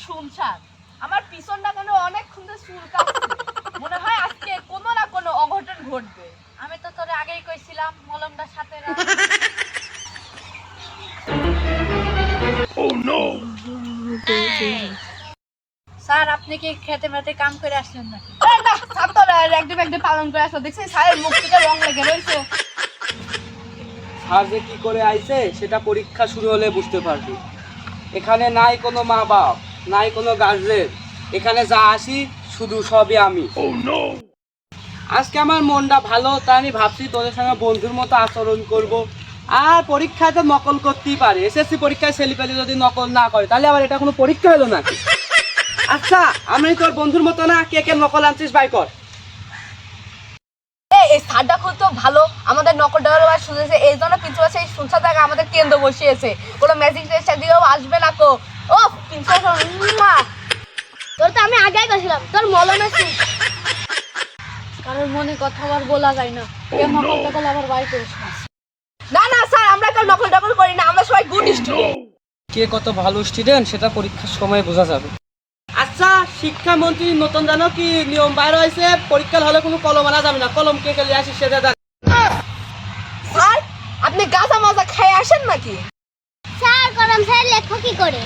শুনছান আমার পিছনটা কেন অনেক খুঁজে চুলকাচ্ছে মনে হয় আজকে কোনো না কোনো অঘটন ঘটবে। আমি তো তোরে আগেই কইছিলাম মলমটা সাথে রাখ। স্যার আপনি কি খেতে মেতে কাম করে আসলেন নাকি? না ছাত্ররা একদম একদম পালন করে আসলো দেখছি স্যারের মুখ থেকে রং লেগে রয়েছে। স্যার যে কি করে আইছে সেটা পরীক্ষা শুরু হলে বুঝতে পারবি। এখানে নাই কোনো মা বাপ, নাই কোনো গার্জেন, এখানে যা আসি শুধু সবই আমি। আজকে আমার মনটা ভালো, তাই আমি ভাবছি তোদের সঙ্গে বন্ধুর মতো আচরণ করব। আর পরীক্ষায় তো নকল করতেই পারে, এসএসসি পরীক্ষায় ছেলেপেলে যদি নকল না করে তাহলে আবার এটা কোনো পরীক্ষা হলো নাকি? আচ্ছা আমি তোর বন্ধুর মতো না, কে কে নকল আনছিস বাই কর। এই স্যারটা খুব তো ভালো, আমাদের নকল ডেভেলপার শুনেছে এই জন্য প্রিন্সিপাল সেই শুনছা থেকে আমাদের কেন্দ্র বসিয়েছে, কোনো ম্যাজিক টেস্টার দিয়েও আসবে না কো। ও প্রিন্সিপাল তোর তো আমি আগেই কইছিলাম তোর মলমে সুখ। কারোর মনে কথা আবার বলা যায় না, কে নকল টকল আবার বাই করিস না। না না স্যার আমরা কেউ নকল টকল করি না, আমরা সবাই গুড স্টুডেন্ট। কে কত ভালো স্টুডেন্ট সেটা পরীক্ষার সময় বোঝা যাবে। আচ্ছা শিক্ষামন্ত্রী নতুন জানো কি নিয়ম বাইর হয়েছে, পরীক্ষার হলে কোনো কলম আনা যাবে না, কলম কে কে নিয়ে আসিস সেটা দেখ। স্যার আপনি গাঁজা মাজা খেয়ে আসেন নাকি? স্যার গরম স্যার লেখো কি করে?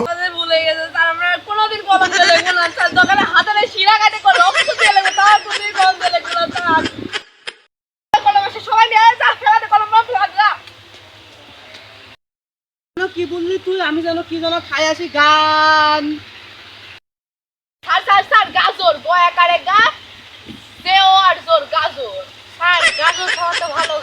আমাদের ভুলে গেছে স্যার, আমরা কোনোদিন কলম দিয়ে লিখবো না স্যার, দোকানে হাতে শিরা কাটে করে রক্ত দিয়ে লিখবো, তার কোনোদিন কলম দিয়ে লিখবো না স্যার। কলম এসে সবাই নিয়ে আসে ফেলাতে কলম রক্ত লাগা। কি বললি তুই? আমি যেন কি যেন খাই আসি গান। স্যার স্যার স্যার গাজর গয়াকারে গা দেও আর জোর গাজর। স্যার গাজর খাওয়া তো ভালো